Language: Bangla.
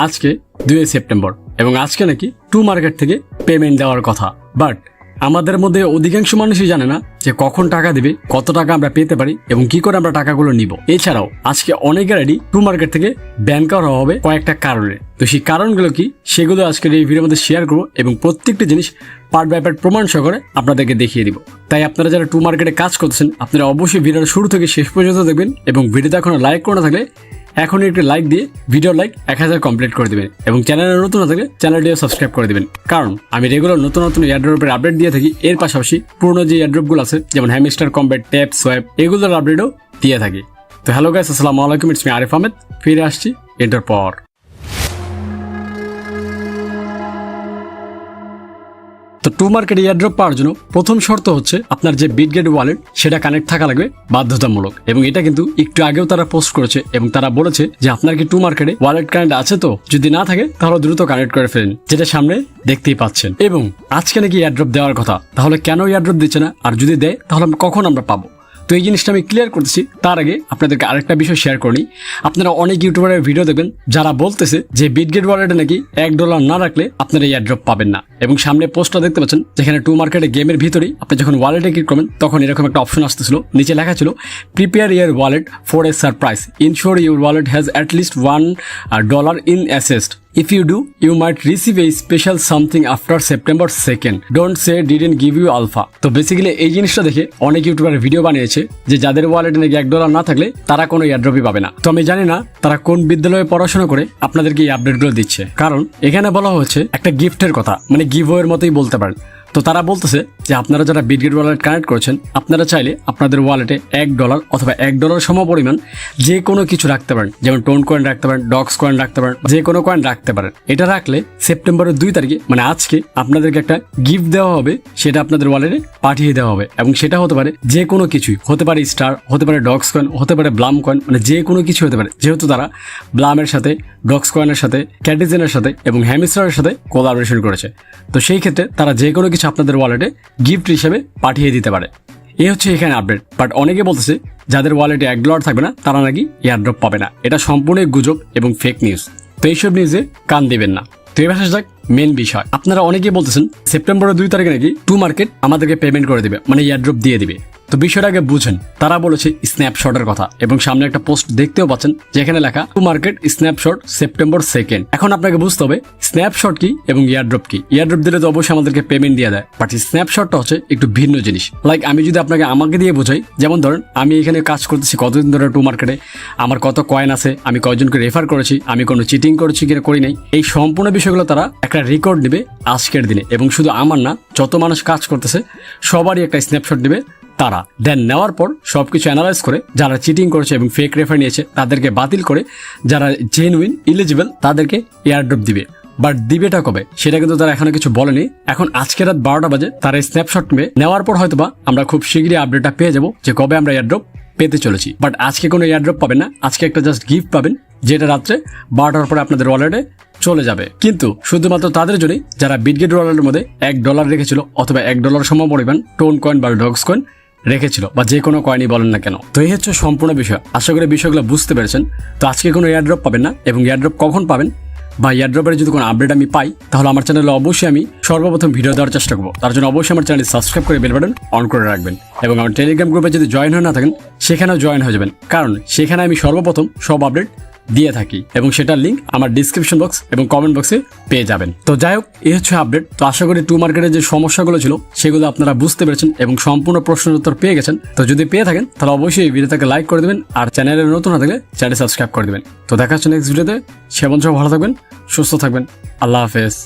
আজকে 2 সেপ্টেম্বর এবং আজকে নাকি টু মার্কেট থেকে পেমেন্ট দেওয়ার কথা। বাট আমাদের মধ্যে অধিকাংশ মানুষই জানে না যে কখন টাকা দিবে, কত টাকা আমরা পেতে পারি এবং কি করে আমরা টাকাগুলো নিব। এছাড়াও আজকে অনেকের আইডি টু মার্কেট থেকে ব্যান করা হবে কয়েকটা কারণে। তো সেই কারণগুলো কি সেগুলো আজকের এই ভিডিওর মধ্যে শেয়ার করবো এবং প্রত্যেকটি জিনিস পার্ট বাই পার্ট প্রমাণ সহকারে আপনাদেরকে দেখিয়ে দিব। তাই আপনারা যারা টু মার্কেটে কাজ করতেছেন আপনারা অবশ্যই ভিডিওর শুরু থেকে শেষ পর্যন্ত দেখবেন এবং ভিডিওতে এখনো লাইক করে না থাকলে এখন একটি লাইক দিয়ে ভিডিও লাইক 1000 কমপ্লিট করে দিবেন এবং চ্যানেলে নতুন না থাকলে চ্যানেলটিও সাবস্ক্রাইব করে দিবেন, কারণ আমি রেগুলার নতুন নতুন এয়ারড্রপের আপডেট দিয়ে থাকি। এর পাশাপাশি পুরনো যে এয়ারড্রপগুলো আছে যেমন হ্যামস্টার কম্ব্যাট, ট্যাপ, সোয়াপ এগুলোর আপডেটও দিয়ে থাকি। তো হ্যালো গাইস, আসসালামু আলাইকুম, ইটস মি আরিফ আহমেদ। ফিরে আসছি এটার পর। তো টু মার্কেট এয়ারড্রপ পাওয়ার জন্য প্রথম শর্ত হচ্ছে আপনার যে বিটগেট ওয়ালেট সেটা কানেক্ট থাকা লাগবে বাধ্যতামূলক, এবং এটা কিন্তু একটু আগেও তারা পোস্ট করেছে এবং তারা বলেছে যে আপনার কি টু মার্কেটে ওয়ালেট কানেক্ট আছে, তো যদি না থাকে তাহলে দ্রুত কানেক্ট করে ফেলেন, যেটা সামনে দেখতেই পাচ্ছেন। এবং আজকে নাকি এয়ারড্রপ দেওয়ার কথা, তাহলে কেন এয়ারড্রপ দিচ্ছে না, আর যদি দেয় তাহলে কখন আমরা পাবো? তো এই জিনিসটা আমি ক্লিয়ার করতেছি। তার আগে আপনাদেরকে আরেকটা বিষয় শেয়ার করি। আপনারা অনেক ইউটিউবারের ভিডিও দেখবেন যারা বলতেছে যে বিটগেট ওয়ালেটে নাকি $1 না রাখলে আপনারা এয়ারড্রপ পাবেন না, এবং সামনে পোস্টটা দেখতে পাচ্ছেন যেখানে টু মার্কেটে গেমের ভিতরেই আপনি যখন ওয়ালেটে ক্লিক করবেন তখন এরকম একটা অপশন আসতেছিল, নিচে লেখা ছিল prepare year wallet for a surprise, insure your wallet has at least $1 in asset. If you do, you might receive a special something after September 2nd. Don't say didn't give you alpha. তো বেসিক্যালি এই জিনিসটা দেখে অনেক ইউটিউবার ভিডিও বানিয়েছে যে যাদের ওয়ালেটে নাকি $1 না থাকলে তারা কোনো এয়ারড্রপই পাবে না। তো আমি জানি না তারা কোন বিদ্যালয়ে পড়াশোনা করে আপনাদেরকে এই আপডেটগুলো দিচ্ছে, কারণ এখানে বলা হচ্ছে একটা গিফটের কথা, মানে গিভওয়ের মতোই বলতে পারেন। তো তারা বলতেছে যে আপনারা যারা বিটগেট ওয়ালেট কানেক্ট করেছেন আপনারা চাইলে আপনাদের ওয়ালেটে $1 অথবা $1 সমপরিমাণ যে কোনো কিছু রাখতে পারেন, যেমন টোন কয়েন রাখতে পারেন, ডক্স কয়েন রাখতে পারেন, যে কোনো কয়েন রাখতে পারেন। এটা রাখলে সেপ্টেম্বরের 2 তারিখে মানে আজকে আপনাদেরকে একটা গিফট দেওয়া হবে, সেটা আপনাদের ওয়ালেটে পাঠিয়ে দেওয়া হবে, এবং সেটা হতে পারে যে কোনো কিছুই, হতে পারে স্টার, হতে পারে ডক্স কয়েন, হতে পারে ব্লাম কয়েন, মানে যে কোনো কিছু হতে পারে। যেহেতু তারা ব্লামের সাথে, ডক্স কয়েনের সাথে, ক্যাটিজেনের সাথে এবং হ্যামস্টারের সাথে কোলাবোরেশন করেছে, তো সেই ক্ষেত্রে তারা যে কোনো কিছু আপনাদের ওয়ালেটে গিফট হিসেবে পাঠিয়ে দিতে পারে। এই হচ্ছে এখানে আপডেট। বাট অনেকে বলতেছে যাদের ওয়ালেটে $1 থাকবে না তারা নাকি এয়ারড্রপ পাবে না। এটা সম্পূর্ণ গুজব এবং ফেক নিউজ। তো এইসব নিউজে কান দিবেন না। তো এবার আসা যাক মেন বিষয়। আপনারা অনেকেই বলতেছেন সেপ্টেম্বরের 2 তারিখে নাকি টু মার্কেট আমাদেরকে পেমেন্ট করে দিবে, মানে এয়ারড্রপ দিয়ে দিবে। তো বিষয়টা আগে বুঝেন। তারা বলেছে স্ন্যাপশটের কথা, এবং সামনে একটা পোস্ট দেখতেও পাচ্ছেন যেখানে লেখা to market snapshot September 2nd। এখন আপনাকে বুঝতে হবে স্ন্যাপশট কি এবং এয়ারড্রপ কি। এয়ারড্রপ দিলে তো অবশ্যই আমাদেরকে পেমেন্ট দিয়ে দেয়, বাট স্ন্যাপশটটা হচ্ছে একটু ভিন্ন জিনিস। লাইক আমি যদি আমাকে দিয়ে বোঝাই, যেমন ধরেন আমি এখানে কাজ করতেছি কতদিন ধরে টু মার্কেটে, আমার কত কয়েন আছে, আমি কয়জনকে রেফার করেছি, আমি কোনো চিটিং করেছি কিনা করি নাই, এই সম্পূর্ণ বিষয়গুলো তারা একটা রেকর্ড নেবে আজকের দিনে, এবং শুধু আমার না, যত মানুষ কাজ করতেছে সবারই একটা স্ন্যাপশট নেবে তারা। দেন নেওয়ার পর সবকিছু অ্যানালাইজ করে যারা চিটিং করেছে এবং ফেক রেফার নিয়েছে তাদেরকে বাতিল করে, যারা জেনুইন এলিজিবল তাদেরকে এয়ারড্রপ দিবে। বাট দিবেটা কবে সেটা কিন্তু তারা এখনো কিছু বলেনি। এখন আজকে রাত 12টা বাজে তারা স্ন্যাপশট নেওয়ার পর হয়তোবা আমরা খুব শীঘ্রই আপডেটটা পেয়ে যাবো যে কবে আমরা এয়ারড্রপ পেতে চলেছি। বাট আজকে কোনো এয়ারড্রপ পাবেন না, আজকে একটা জাস্ট গিফট পাবেন, যেটা রাত্রে 12টার পরে আপনাদের ওয়ালেটে চলে যাবে। কিন্তু শুধুমাত্র তাদের জন্যই যারা বিটগেট ওয়ালেটের মধ্যে $1 রেখেছিল অথবা $1 সমপরিমাণ টোন কয়েন বা ডক্স কয়েন রেখেছিল, বা যে কোনো কয়েনই বলেন না কেন। তো এই হচ্ছে সম্পূর্ণ বিষয়। আশা করি বিষয়গুলো বুঝতে পেরেছেন। তো আজকে কোনো এয়ারড্রপ পাবেন না, এবং এয়ারড্রপ কখন পাবেন বা এয়ারড্রপের যদি কোনো আপডেট আমি পাই তাহলে আমার চ্যানেলে অবশ্যই আমি সর্বপ্রথম ভিডিও দেওয়ার চেষ্টা করবো। তার জন্য অবশ্যই আমার চ্যানেল সাবস্ক্রাইব করে বেল বাটন অন করে রাখবেন, এবং আমার টেলিগ্রাম গ্রুপে যদি জয়েন হয়ে না থাকেন সেখানেও জয়েন হয়ে যাবেন, কারণ সেখানে আমি সর্বপ্রথম সব আপডেট দিয়ে থাকি, এবং সেটার লিঙ্ক আমার ডিসক্রিপশন বক্স এবং কমেন্ট বক্সে পেয়ে যাবেন। তো যাই হোক, এই হচ্ছে আপডেট। তো আশা করি টু মার্কেটের যে সমস্যাগুলো ছিল সেগুলো আপনারা বুঝতে পেরেছেন এবং সম্পূর্ণ প্রশ্নের উত্তর পেয়ে গেছেন। তো যদি পেয়ে থাকেন তাহলে অবশ্যই এই ভিডিওটাকে লাইক করে দেবেন, আর চ্যানেলে নতুন না থাকলে চ্যানেল সাবস্ক্রাইব করে দেবেন। তো দেখা হচ্ছে নেক্সট ভিডিওতে। সে পর্যন্ত ভালো থাকবেন, সুস্থ থাকবেন। আল্লাহ হাফেজ।